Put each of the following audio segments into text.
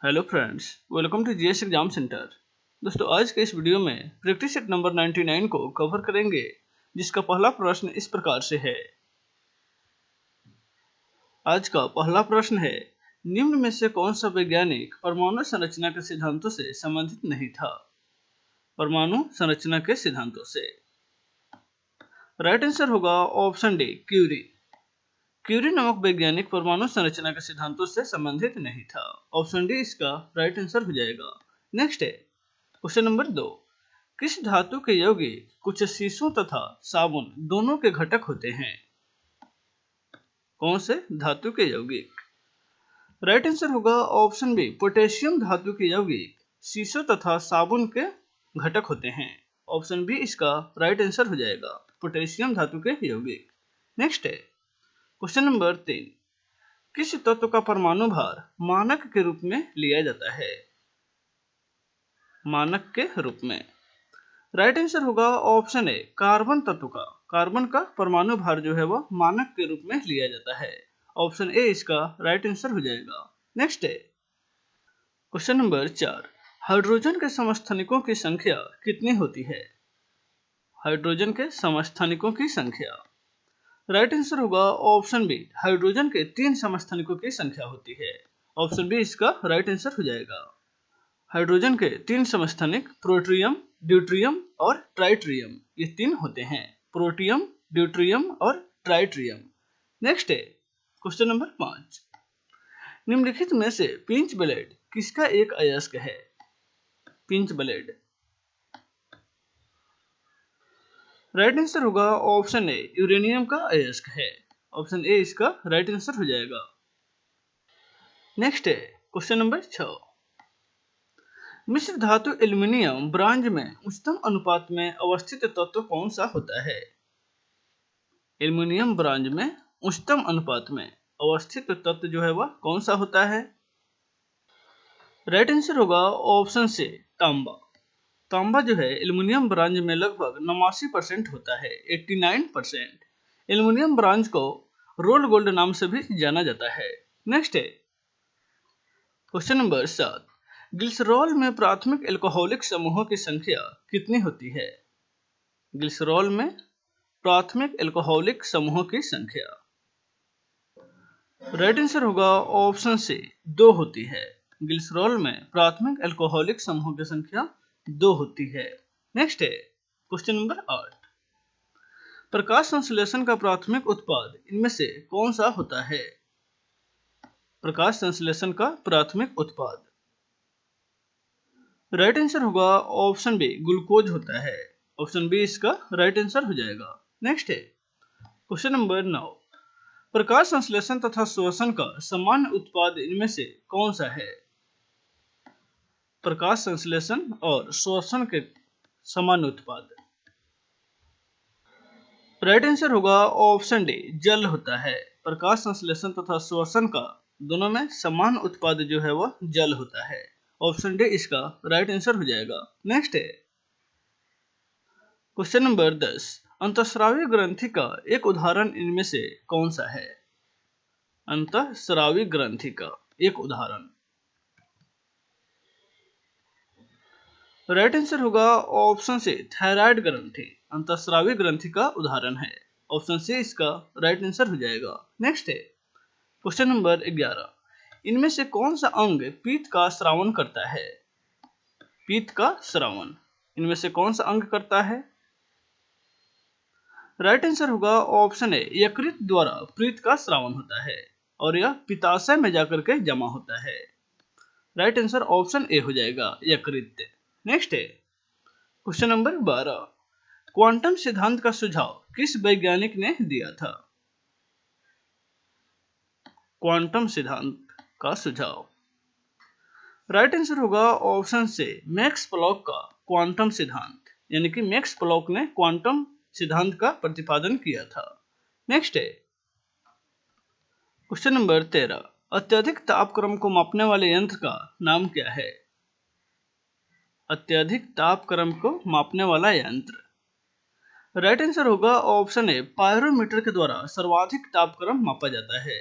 Hello friends, welcome to GS exam centre. दोस्तों, आज के इस वीडियो में प्रैक्टिस सेट नंबर 99 को कवर करेंगे, जिसका पहला प्रश्न इस प्रकार से है। आज का पहला प्रश्न है, निम्न में से कौन सा वैज्ञानिक परमाणु संरचना के सिद्धांतों से संबंधित नहीं था? परमाणु संरचना के सिद्धांतों से राइट आंसर होगा ऑप्शन डी, क्यूरी। क्यूरी नामक वैज्ञानिक परमाणु संरचना के सिद्धांतों से संबंधित नहीं था। ऑप्शन डी इसका राइट आंसर हो जाएगा। नेक्स्ट है क्वेश्चन नंबर 2। किस धातु के यौगिक कुछ शीशों तथा साबुन दोनों के घटक होते हैं? कौन से धातु के यौगिक? राइट आंसर होगा ऑप्शन बी, पोटेशियम धातु के यौगिक शीशों तथा साबुन के घटक होते हैं। ऑप्शन बी इसका राइट आंसर हो जाएगा, पोटेशियम धातु के यौगिक। नेक्स्ट है क्वेश्चन नंबर 3। किस तत्व का परमाणु भार मानक के रूप में लिया जाता है? मानक के रूप में राइट आंसर होगा ऑप्शन ए, कार्बन तत्व का। कार्बन का परमाणु भार जो है वह मानक के रूप में लिया जाता है। ऑप्शन ए इसका राइट आंसर हो जाएगा। नेक्स्ट है क्वेश्चन नंबर 4। हाइड्रोजन के समस्थानिकों की संख्या कितनी होती है? हाइड्रोजन के समस्थानिकों की संख्या राइट आंसर होगा ऑप्शन बी, हाइड्रोजन के 3 समस्थानिकों की संख्या होती है। ऑप्शन बी इसका राइट आंसर हो जाएगा। हाइड्रोजन के 3 समस्थानिक प्रोटियम, ड्यूट्रियम और ट्राइट्रियम, ये 3 होते हैं। प्रोटियम, ड्यूट्रियम और ट्राइट्रियम। नेक्स्ट है क्वेश्चन नंबर 5। निम्नलिखित में से पिंच ब्लेड किसका एक अयस्क है? पिंच ब्लेड राइट आंसर होगा ऑप्शन ए, यूरेनियम का अयस्क है। ऑप्शन ए इसका राइट आंसर हो जाएगा। नेक्स्ट है क्वेश्चन नंबर 6। मिश्र धातु एल्युमिनियम ब्रांज में उच्चतम अनुपात में अवस्थित तत्व कौन सा होता है? एल्युमिनियम ब्रांज में उच्चतम अनुपात में अवस्थित तत्व जो है वह कौन सा होता है? राइट आंसर होगा ऑप्शन सी, तांबा। तांबा जो है एल्युमिनियम ब्रांज में लगभग 89% होता है, 89%। एल्युमिनियम ब्रांज को रोल्ड गोल्ड नाम से भी जाना जाता है। नेक्स्ट है क्वेश्चन नंबर 7। ग्लिसरॉल में प्राथमिक एल्कोहलिक समूहों की संख्या कितनी होती है? ग्लिसरॉल में प्राथमिक एल्कोहलिक समूहों की संख्या राइट आंसर होगा ऑप्शन सी, 2 होती है। ग्लिसरॉल में प्राथमिक एल्कोहलिक समूहों की संख्या 2 होती है। नेक्स्ट है क्वेश्चन नंबर 8। प्रकाश संश्लेषण का प्राथमिक उत्पाद इनमें से कौन सा होता है? प्रकाश संश्लेषण का प्राथमिक उत्पाद राइट आंसर होगा ऑप्शन बी, ग्लूकोज होता है। ऑप्शन बी इसका राइट आंसर हो जाएगा। नेक्स्ट है क्वेश्चन नंबर 9। प्रकाश संश्लेषण तथा श्वसन का सामान्य उत्पाद इनमें से कौन सा है? प्रकाश संश्लेषण और श्वसन के सामान्य उत्पाद राइट आंसर होगा ऑप्शन डी, जल होता है। प्रकाश संश्लेषण तथा श्वसन का दोनों में समान उत्पाद जो है वह जल होता है। ऑप्शन डी इसका राइट आंसर हो जाएगा। नेक्स्ट है क्वेश्चन नंबर 10। अंतःस्रावी ग्रंथि का एक उदाहरण इनमें से कौन सा है? अंतःस्रावी ग्रंथि का एक उदाहरण राइट आंसर होगा ऑप्शन सी, थायराइड ग्रंथि अंतःस्रावी ग्रंथि का उदाहरण है। ऑप्शन सी इसका राइट आंसर हो जाएगा। नेक्स्ट है क्वेश्चन नंबर 11। इनमें से कौन सा अंग पीत का स्रावन करता है? पीत का स्रावन इनमें से कौन सा अंग करता है? राइट आंसर होगा ऑप्शन ए, यकृत द्वारा पीत का स्रावन होता है और यह पित्ताशय में जाकर के जमा होता है। राइट आंसर ऑप्शन ए हो जाएगा, यकृत। नेक्स्ट है क्वेश्चन नंबर 12। क्वांटम सिद्धांत का सुझाव किस वैज्ञानिक ने दिया था? क्वांटम सिद्धांत का सुझाव राइट आंसर होगा ऑप्शन से, मैक्स प्लॉक का क्वांटम सिद्धांत, यानी कि मैक्स प्लॉक ने क्वांटम सिद्धांत का प्रतिपादन किया था। नेक्स्ट है क्वेश्चन नंबर 13। अत्यधिक तापक्रम को मापने वाले यंत्र का नाम क्या है? अत्यधिक तापक्रम को मापने वाला यंत्र राइट आंसर होगा ऑप्शन ए, पायरोमीटर के द्वारा सर्वाधिक तापक्रम मापा जाता है।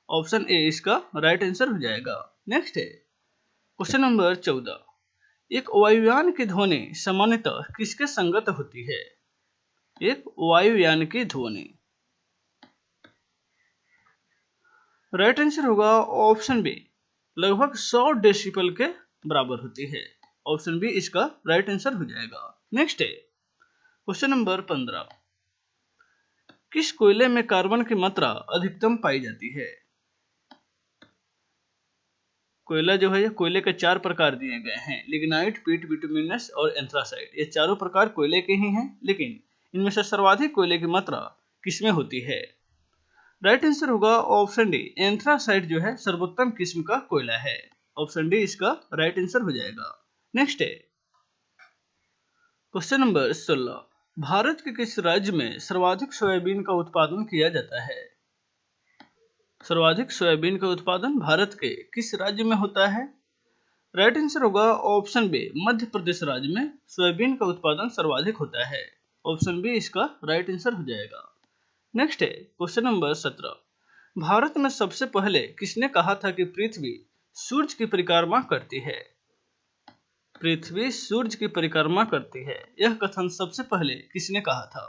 ऑप्शन ए इसका राइट आंसर हो जाएगा। नेक्स्ट है क्वेश्चन नंबर 14, एक वायुयान की ध्वनि सामान्यतः किसके संगत होती है? एक वायुयान की ध्वनि, राइट आंसर होगा ऑप्शन बी, लगभग 100 डेसिबल के बराबर होती है। ऑप्शन बी इसका राइट आंसर हो जाएगा। नेक्स्ट है क्वेश्चन नंबर 15, किस कोयले में कार्बन की मात्रा अधिकतम पाई जाती है? कोयला जो है ये कोयले के 4 प्रकार दिए गए हैं, लिग्नाइट, पीट, बिटुमिनस और एंथ्रासाइट। ये चारों प्रकार कोयले के ही हैं, लेकिन इनमें से सर्वाधिक कोयले की मात्रा किसमें होती है? राइट आंसर होगा ऑप्शन डी, एंथ्रासाइट जो है सर्वोत्तम किस्म का कोयला है। ऑप्शन डी इसका राइट आंसर हो जाएगा। नेक्स्ट है क्वेश्चन नंबर 16, भारत के किस राज्य में सर्वाधिक सोयाबीन का उत्पादन किया जाता है? सर्वाधिक सोयाबीन का उत्पादन भारत के किस राज्य में होता है? राइट आंसर होगा ऑप्शन बी, मध्य प्रदेश राज्य में सोयाबीन का उत्पादन सर्वाधिक होता है। ऑप्शन बी इसका राइट आंसर हो जाएगा। नेक्स्ट है क्वेश्चन नंबर 17, भारत में सबसे पहले किसने कहा था कि पृथ्वी सूर्य की परिक्रमा करती है? पृथ्वी सूर्य की परिक्रमा करती है, यह कथन सबसे पहले किसने कहा था?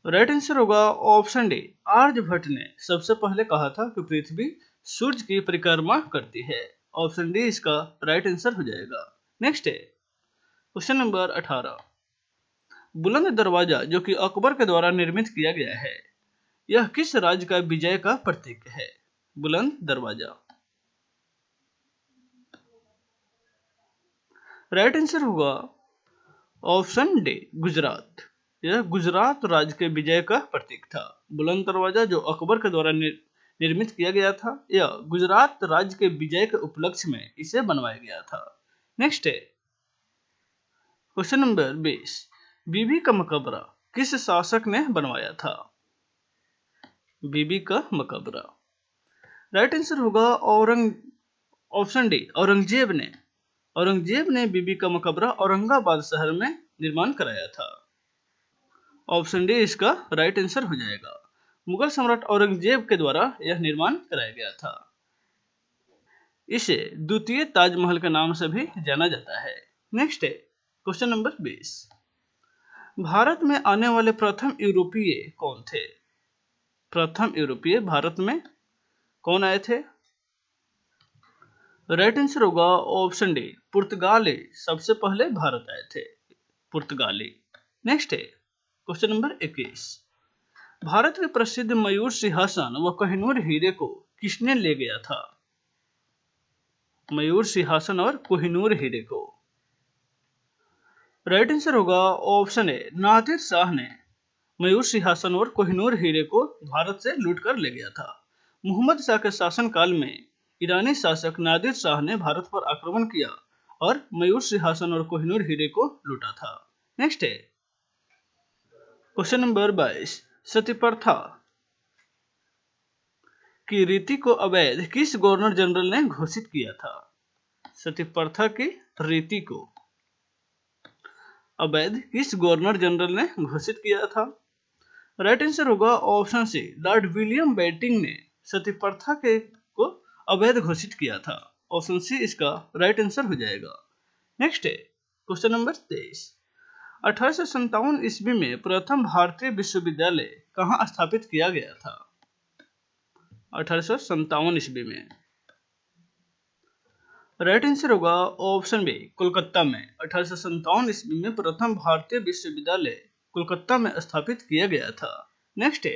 राइट आंसर होगा ऑप्शन डी, आर्यभट्ट ने सबसे पहले कहा था कि पृथ्वी सूर्य की परिक्रमा करती है। ऑप्शन डी इसका राइट आंसर हो जाएगा। नेक्स्ट है क्वेश्चन नंबर 18, बुलंद दरवाजा जो कि अकबर के द्वारा निर्मित किया गया है, यह किस राज्य का विजय का प्रतीक है? बुलंद दरवाजा, राइट आंसर होगा ऑप्शन डी, गुजरात। यह गुजरात राज्य के विजय का प्रतीक था। बुलंद दरवाजा जो अकबर के द्वारा निर्मित किया गया था, यह गुजरात राज्य के विजय के उपलक्ष्य में इसे बनवाया गया था। नेक्स्ट है क्वेश्चन नंबर 20, बीबी का मकबरा किस शासक ने बनवाया था? बीबी का मकबरा, राइट आंसर होगा ऑप्शन डी, औरंगजेब ने। औरंगजेब ने बीबी का मकबरा औरंगाबाद शहर में निर्माण कराया था। ऑप्शन डी इसका राइट आंसर हो जाएगा। मुगल सम्राट औरंगजेब के द्वारा यह निर्माण कराया गया था। इसे द्वितीय ताजमहल के नाम से भी जाना जाता है। नेक्स्ट है क्वेश्चन नंबर 20, भारत में आने वाले प्रथम यूरोपीय कौन थे? प्रथम यूरोपीय भारत में कौन आए थे? राइट आंसर होगा ऑप्शन डी, पुर्तगाली सबसे पहले भारत आए थे, पुर्तगाली। नेक्स्ट है क्वेश्चन नंबर 21, भारत के प्रसिद्ध मयूर सिंहासन व कोहिनूर हीरे को किसने ले गया था? मयूर सिंहासन और कोहिनूर हीरे को, राइट आंसर होगा ऑप्शन ए, नादिर शाह ने मयूर सिंहासन और कोहिनूर हीरे को भारत से लूट कर ले गया था। मोहम्मद शाह के शासनकाल में ईरानी शासक नादिर शाह ने भारत पर आक्रमण किया और मयूर सिंहासन और कोहिनूर हीरे को लूटा था। नेक्स्ट है क्वेश्चन नंबर 22, सती प्रथा की रीति को अवैध किस गवर्नर जनरल ने घोषित किया था? सती प्रथा की रीति को अवैध किस गवर्नर जनरल ने घोषित किया था? राइट आंसर होगा option C, Lord William Bentinck ने सती प्रथा को अवैध घोषित किया था। ऑप्शन सी इसका राइट आंसर हो जाएगा। नेक्स्ट है क्वेश्चन नंबर 23, 1857 ईस्वी में प्रथम भारतीय विश्वविद्यालय कहाँ स्थापित किया गया था? 1857 ईस्वी में, राइट आंसर होगा ऑप्शन बी, कोलकाता में। 1857 ईस्वी में प्रथम भारतीय विश्वविद्यालय कोलकाता में स्थापित किया गया था। नेक्स्ट है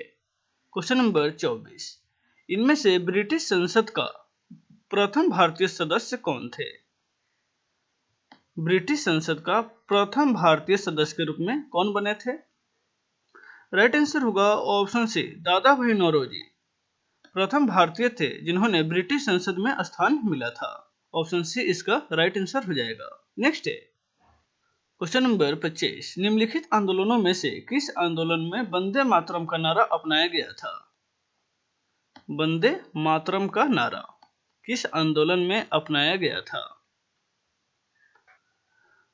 क्वेश्चन नंबर 24, इनमें से ब्रिटिश संसद का प्रथम भारतीय सदस्य कौन थे? ब्रिटिश संसद का प्रथम भारतीय सदस्य के रूप में कौन बने थे? राइट आंसर होगा ऑप्शन सी, दादा भाई नौरोजी प्रथम भारतीय थे जिन्होंने ब्रिटिश संसद में स्थान मिला था। ऑप्शन सी इसका राइट आंसर हो जाएगा। नेक्स्ट है क्वेश्चन नंबर 25, निम्नलिखित आंदोलनों में से किस आंदोलन में वंदे मातरम का नारा अपनाया गया था? वंदे मातरम का नारा किस आंदोलन में अपनाया गया था?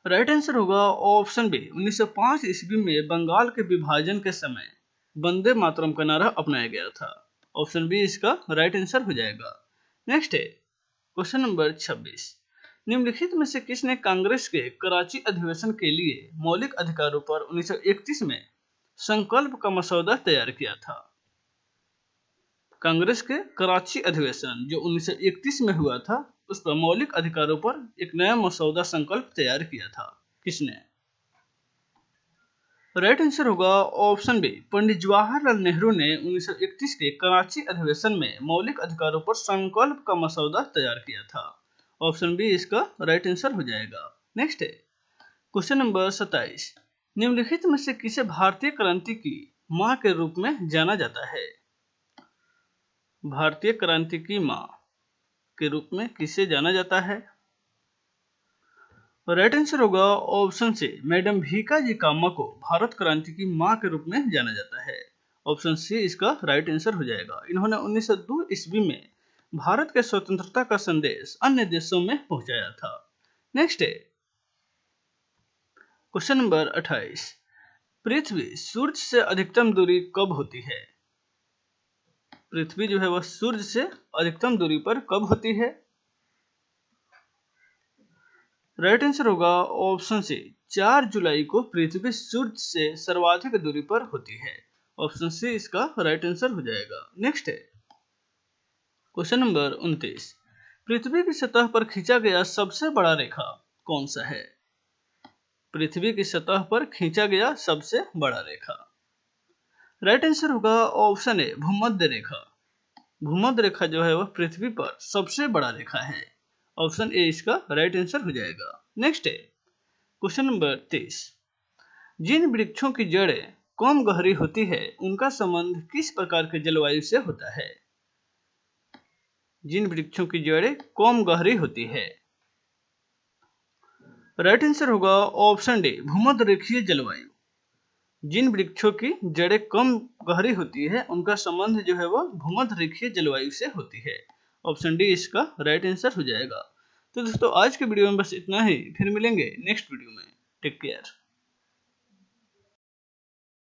राइट आंसर होगा ऑप्शन बी, 1905 ईस्वी में बंगाल के विभाजन के समय वंदे मातरम का नारा अपनाया गया था। ऑप्शन बी इसका राइट आंसर हो जाएगा। नेक्स्ट है क्वेश्चन नंबर 26, निम्नलिखित में से किसने कांग्रेस के कराची अधिवेशन के लिए मौलिक अधिकारों पर 1931 में संकल्प का मसौदा तैयार किया था? कांग्रेस के कराची अधिवेशन जो 1931 में हुआ था, उस पर मौलिक अधिकारों पर एक नया मसौदा संकल्प तैयार किया था। किसने? राइट आंसर होगा ऑप्शन बी, पंडित जवाहरलाल नेहरू ने 1931 के कराची अधिवेशन में मौलिक अधिकारों पर संकल्प का मसौदा तैयार किया था। ऑप्शन बी इसका राइट आंसर हो जाएगा। नेक्स्ट है क्वेश्चन नंबर 27, निम्नलिखित में से किसे भारतीय क्रांति की मां के रूप में जाना जाता है? भारतीय क्रांति की मां के रूप में किसे जाना जाता है? राइट आंसर होगा ऑप्शन सी, मैडम भीकाजी कामा को भारत क्रांति की मां के रूप में जाना जाता है। ऑप्शन सी इसका राइट आंसर हो जाएगा। इन्होंने 1902 ईस्वी में भारत के स्वतंत्रता का संदेश अन्य देशों में पहुंचाया था। नेक्स्ट है क्वेश्चन नंबर 28, पृथ्वी सूर्य से अधिकतम दूरी कब होती है? पृथ्वी जो है वह सूर्य से अधिकतम दूरी पर कब होती है? राइट आंसर होगा ऑप्शन सी, 4 जुलाई को पृथ्वी सूर्य से सर्वाधिक दूरी पर होती है। ऑप्शन सी इसका राइट आंसर हो जाएगा। नेक्स्ट है क्वेश्चन नंबर 29, पृथ्वी की सतह पर खींचा गया सबसे बड़ा रेखा कौन सा है? पृथ्वी की सतह पर खींचा गया सबसे बड़ा रेखा। राइट आंसर होगा ऑप्शन ए, भूमध्य रेखा। भूमध्य रेखा जो है वह पृथ्वी पर सबसे बड़ा रेखा है। ऑप्शन ए इसका राइट आंसर हो जाएगा। नेक्स्ट है क्वेश्चन नंबर 30, जिन वृक्षों की जड़ें कम गहरी होती है उनका संबंध किस प्रकार के जलवायु से होता है? जिन वृक्षों की जड़ें कम गहरी होती है। राइट आंसर होगा ऑप्शन डी, भूमध्य रेखीय जलवायु। जिन वृक्षों की जड़ें कम गहरी होती है उनका संबंध जो है वह भूमध्य रेखीय जलवायु से होती है। ऑप्शन डी इसका राइट आंसर हो जाएगा। तो दोस्तों आज के वीडियो में बस इतना ही, फिर मिलेंगे नेक्स्ट वीडियो में। Take care.